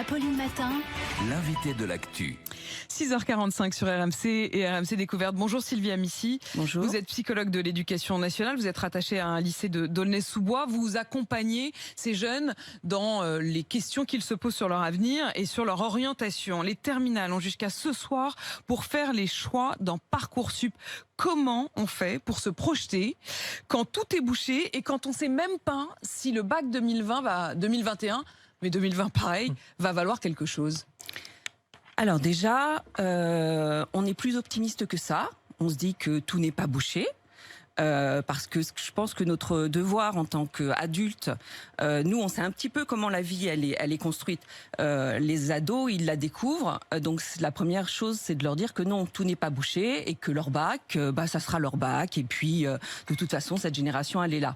Apolline Matin, l'invité de l'actu. 6h45 sur RMC et RMC Découverte. Bonjour Sylvie Amici. Bonjour. Vous êtes psychologue de l'éducation nationale, vous êtes rattachée à un lycée de d'Aulnay-sous-Bois. Vous accompagnez ces jeunes dans les questions qu'ils se posent sur leur avenir et sur leur orientation. Les terminales ont jusqu'à ce soir pour faire les choix dans Parcoursup. Comment on fait pour se projeter quand tout est bouché et quand on ne sait même pas si le bac 2021, mais 2020 pareil, va valoir quelque chose? Alors déjà, on est plus optimiste que ça. On se dit que tout n'est pas bouché. Parce que je pense que notre devoir en tant qu'adulte, nous on sait un petit peu comment la vie elle est construite. Les ados ils la découvrent, donc la première chose c'est de leur dire que non, tout n'est pas bouché et que leur bac, ça sera leur bac et puis de toute façon cette génération elle est là.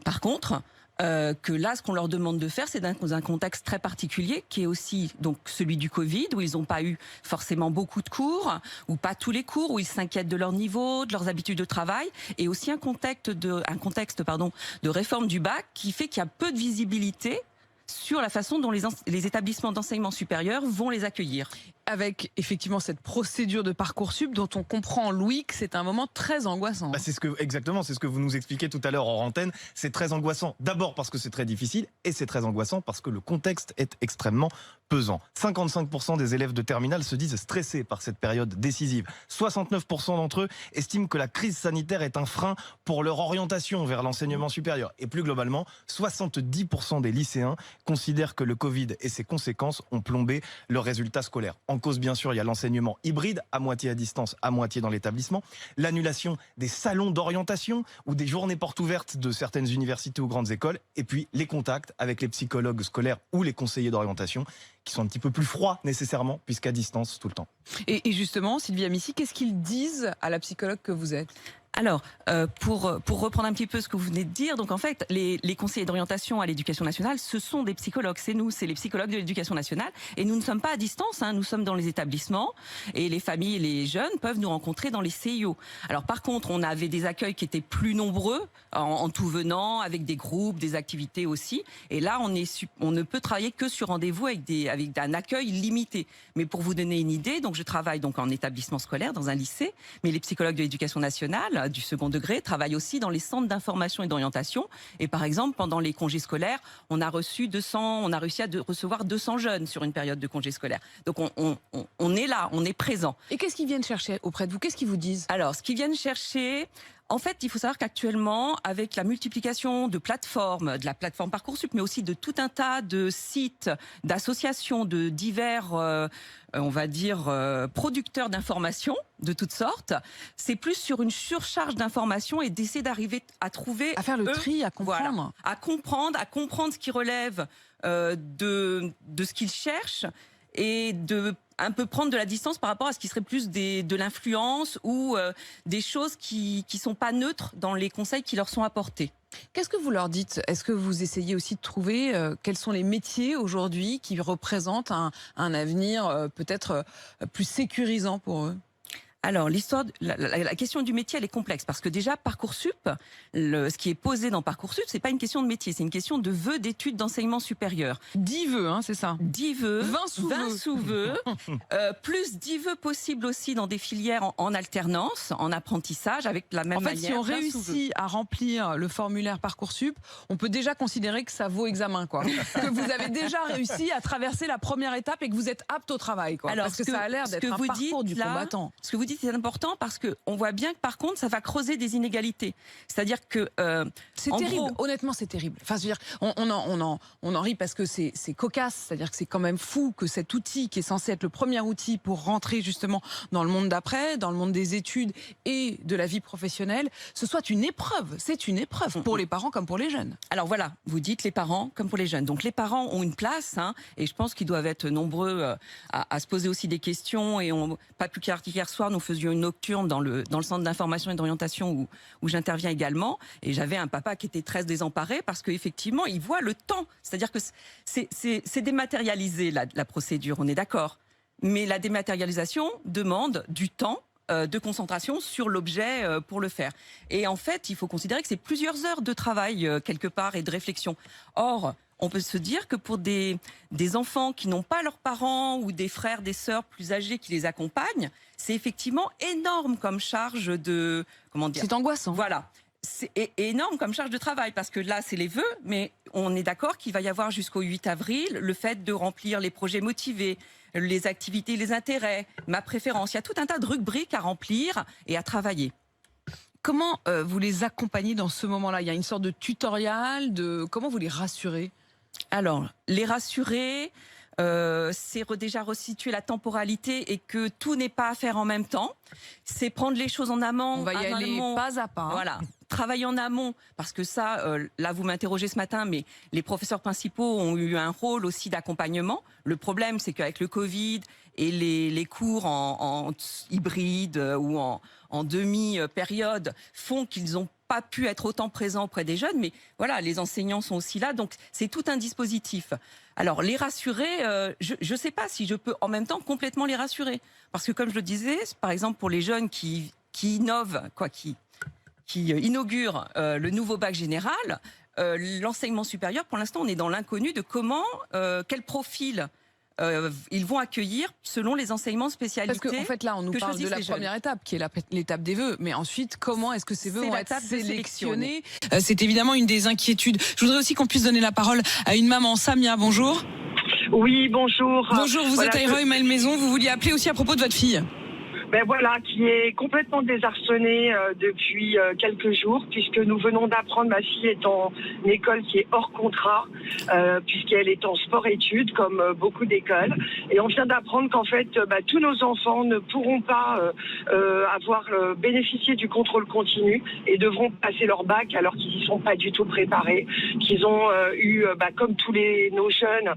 Par contre, que là, ce qu'on leur demande de faire, c'est dans un contexte très particulier, qui est aussi donc celui du Covid, où ils n'ont pas eu forcément beaucoup de cours, ou pas tous les cours, où ils s'inquiètent de leur niveau, de leurs habitudes de travail, et aussi un contexte de réforme du bac qui fait qu'il y a peu de visibilité sur la façon dont les établissements d'enseignement supérieur vont les accueillir. Avec effectivement cette procédure de Parcoursup dont on comprend, Louis, que c'est un moment très angoissant. Exactement, c'est ce que vous nous expliquez tout à l'heure hors antenne. C'est très angoissant. D'abord parce que c'est très difficile et c'est très angoissant parce que le contexte est extrêmement pesant. 55% des élèves de terminale se disent stressés par cette période décisive. 69% d'entre eux estiment que la crise sanitaire est un frein pour leur orientation vers l'enseignement supérieur. Et plus globalement, 70% des lycéens considèrent que le Covid et ses conséquences ont plombé leurs résultats scolaires. En cause, bien sûr, il y a l'enseignement hybride, à moitié à distance, à moitié dans l'établissement, l'annulation des salons d'orientation ou des journées portes ouvertes de certaines universités ou grandes écoles, et puis les contacts avec les psychologues scolaires ou les conseillers d'orientation, qui sont un petit peu plus froids nécessairement, puisqu'à distance tout le temps. Et justement, Sylvie Amici, qu'est-ce qu'ils disent à la psychologue que vous êtes ? Alors, pour reprendre un petit peu ce que vous venez de dire, donc en fait, les conseillers d'orientation à l'éducation nationale, ce sont des psychologues. C'est nous, c'est les psychologues de l'éducation nationale. Et nous ne sommes pas à distance, nous sommes dans les établissements. Et les familles et les jeunes peuvent nous rencontrer dans les CIO. Alors par contre, on avait des accueils qui étaient plus nombreux, en tout venant, avec des groupes, des activités aussi. Et là, on ne peut travailler que sur rendez-vous avec un accueil limité. Mais pour vous donner une idée, donc je travaille donc en établissement scolaire, dans un lycée, mais les psychologues de l'éducation nationale, du second degré, travaillent aussi dans les centres d'information et d'orientation. Et par exemple, pendant les congés scolaires, on a réussi à recevoir 200 jeunes sur une période de congés scolaires. Donc on est là, on est présent. Et qu'est-ce qu'ils viennent chercher auprès de vous? Qu'est-ce qu'ils vous disent? Alors, ce qu'ils viennent chercher... En fait, il faut savoir qu'actuellement, avec la multiplication de plateformes, de la plateforme Parcoursup, mais aussi de tout un tas de sites, d'associations, de divers, producteurs d'informations de toutes sortes, c'est plus sur une surcharge d'informations et d'essayer d'arriver à trouver... À faire le tri, à comprendre. Voilà, à comprendre ce qui relève de ce qu'ils cherchent et de un peu prendre de la distance par rapport à ce qui serait plus de l'influence ou des choses qui sont pas neutres dans les conseils qui leur sont apportés. Qu'est-ce que vous leur dites? Est-ce que vous essayez aussi de trouver quels sont les métiers aujourd'hui qui représentent un avenir peut-être plus sécurisant pour eux? Alors, la question du métier, elle est complexe parce que déjà, Parcoursup, ce qui est posé dans Parcoursup, c'est pas une question de métier, c'est une question de vœux d'études d'enseignement supérieur. 10 vœux, c'est ça? 10 vœux, 20 sous-vœux, plus 10 vœux possibles aussi dans des filières en alternance, en apprentissage, avec la même manière. En fait, si on réussit à remplir le formulaire Parcoursup, on peut déjà considérer que ça vaut examen, quoi. Que vous avez déjà réussi à traverser la première étape et que vous êtes apte au travail, quoi. Alors, parce que ça a l'air d'être un parcours du combattant. Ce que vous dites, c'est important parce qu'on voit bien que par contre, ça va creuser des inégalités. C'est-à-dire que... c'est terrible, honnêtement c'est terrible. Enfin, je veux dire, on en rit parce que c'est cocasse, c'est-à-dire que c'est quand même fou que cet outil qui est censé être le premier outil pour rentrer justement dans le monde d'après, dans le monde des études et de la vie professionnelle, ce soit une épreuve. C'est une épreuve pour les parents comme pour les jeunes. Alors voilà, vous dites les parents comme pour les jeunes. Donc les parents ont une place et je pense qu'ils doivent être nombreux à se poser aussi des questions et pas plus qu'hier soir, nous faisions une nocturne dans le centre d'information et d'orientation où j'interviens également. Et j'avais un papa qui était très désemparé parce qu'effectivement, il voit le temps. C'est-à-dire que c'est dématérialisé la procédure, on est d'accord. Mais la dématérialisation demande du temps de concentration sur l'objet pour le faire. Et en fait, il faut considérer que c'est plusieurs heures de travail quelque part et de réflexion. Or, on peut se dire que pour des enfants qui n'ont pas leurs parents ou des frères, des sœurs plus âgés qui les accompagnent, c'est effectivement énorme comme charge de... Comment dire ? C'est angoissant. Voilà. C'est énorme comme charge de travail parce que là, c'est les vœux, mais on est d'accord qu'il va y avoir jusqu'au 8 avril le fait de remplir les projets motivés, les activités, les intérêts, ma préférence. Il y a tout un tas de rubriques à remplir et à travailler. Comment vous les accompagnez dans ce moment-là ? Il y a une sorte de tutoriel, comment vous les rassurez ? Alors, les rassurer, c'est déjà resituer la temporalité et que tout n'est pas à faire en même temps. C'est prendre les choses en amont. On va y aller pas à pas. Voilà. Travailler en amont, parce que ça, là vous m'interrogez ce matin, mais les professeurs principaux ont eu un rôle aussi d'accompagnement. Le problème, c'est qu'avec le Covid et les cours en hybride ou en demi-période font qu'ils n'ont pas pu être autant présents auprès des jeunes, mais voilà, les enseignants sont aussi là, donc c'est tout un dispositif. Alors, les rassurer, je ne sais pas si je peux en même temps complètement les rassurer, parce que comme je le disais, par exemple pour les jeunes qui innovent, qui inaugure le nouveau bac général, l'enseignement supérieur, pour l'instant, on est dans l'inconnu de comment, quel profil ils vont accueillir selon les enseignements spécialisés. Parce qu'en fait, là, on nous parle de la première étape, qui est l'étape des vœux. Mais ensuite, comment est-ce que ces vœux vont être sélectionnés ? C'est évidemment une des inquiétudes. Je voudrais aussi qu'on puisse donner la parole à une maman. Samia, bonjour. Oui, bonjour. Bonjour, vous êtes à Évreuil-Malmaison. Vous vouliez appeler aussi à propos de votre fille. Ben voilà, qui est complètement désarçonnée depuis quelques jours, puisque nous venons d'apprendre, ma fille est en école qui est hors contrat, puisqu'elle est en sport-études, comme beaucoup d'écoles. Et on vient d'apprendre qu'en fait, tous nos enfants ne pourront pas bénéficier du contrôle continu et devront passer leur bac alors qu'ils n'y sont pas du tout préparés, qu'ils ont eu, comme tous nos jeunes,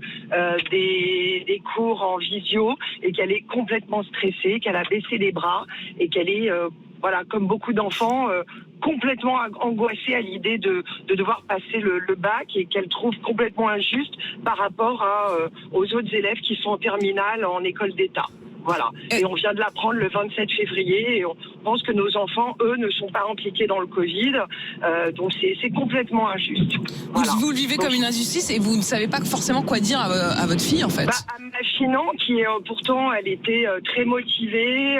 des cours en visio et qu'elle est complètement stressée, qu'elle a baissé les bras et qu'elle est, comme beaucoup d'enfants, complètement angoissée à l'idée de devoir passer le bac et qu'elle trouve complètement injuste par rapport aux autres élèves qui sont en terminale en école d'État. Voilà. Et on vient de l'apprendre le 27 février et on pense que nos enfants, eux, ne sont pas impliqués dans le Covid. Donc c'est complètement injuste. Voilà. Vous le vivez comme une injustice et vous ne savez pas forcément quoi dire à votre fille, en fait. À ma fille, non, qui pourtant, elle était très motivée.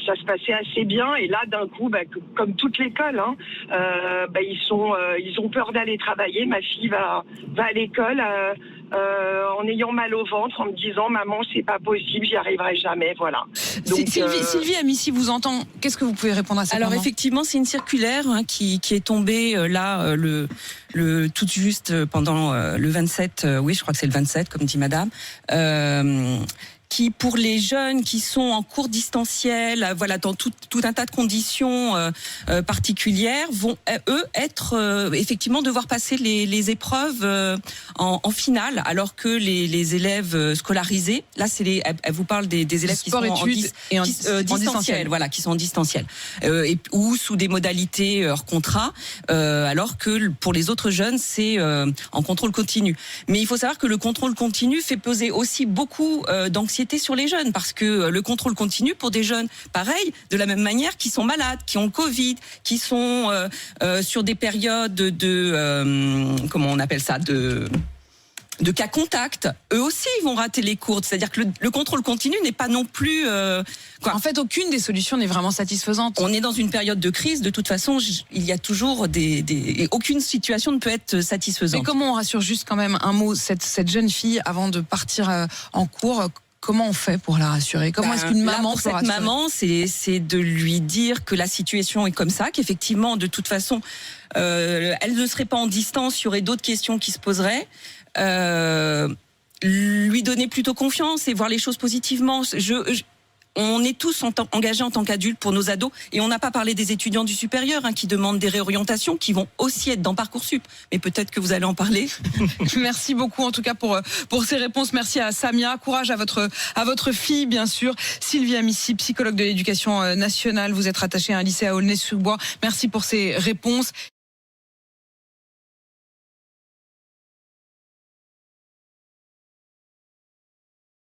Ça se passait assez bien. Et là, d'un coup, comme toute l'école, ils ont peur d'aller travailler. Ma fille va à l'école en ayant mal au ventre, en me disant maman, c'est pas possible, j'y arriverai jamais, voilà. Donc, Sylvie Amici vous entend. Qu'est-ce que vous pouvez répondre à ça? Alors effectivement, c'est une circulaire qui est tombée tout juste pendant le 27. Oui, je crois que c'est le 27, comme dit Madame. Qui, pour les jeunes qui sont en cours distanciel, dans tout un tas de conditions particulières, vont eux être effectivement devoir passer les épreuves en finale, alors que les élèves scolarisés, là elle vous parle des élèves qui sont en distanciel, qui sont en distanciel, ou sous des modalités hors contrat, alors que pour les autres jeunes c'est en contrôle continu. Mais il faut savoir que le contrôle continu fait peser aussi beaucoup d'anxiété sur les jeunes, parce que le contrôle continu pour des jeunes, pareil, de la même manière, qui sont malades, qui ont Covid, qui sont sur des périodes comment on appelle ça, de cas contact, eux aussi ils vont rater les cours. C'est-à-dire que le contrôle continu n'est pas non plus... En fait, aucune des solutions n'est vraiment satisfaisante. On est dans une période de crise, de toute façon, il y a toujours aucune situation ne peut être satisfaisante. Mais comment on rassure, juste quand même un mot, cette jeune fille avant de partir en cours? Comment on fait pour la rassurer? Comment est-ce qu'une maman peut rassurer? Cette maman, c'est de lui dire que la situation est comme ça, qu'effectivement, de toute façon, elle ne serait pas en distance, il y aurait d'autres questions qui se poseraient. Lui donner plutôt confiance et voir les choses positivement. On est tous engagés en tant qu'adultes pour nos ados, et on n'a pas parlé des étudiants du supérieur qui demandent des réorientations, qui vont aussi être dans Parcoursup. Mais peut-être que vous allez en parler. Merci beaucoup en tout cas pour ces réponses. Merci à Samia. Courage à votre fille, bien sûr. Sylvie Amici, psychologue de l'éducation nationale. Vous êtes rattachée à un lycée à Aulnay-sous-Bois. Merci pour ces réponses.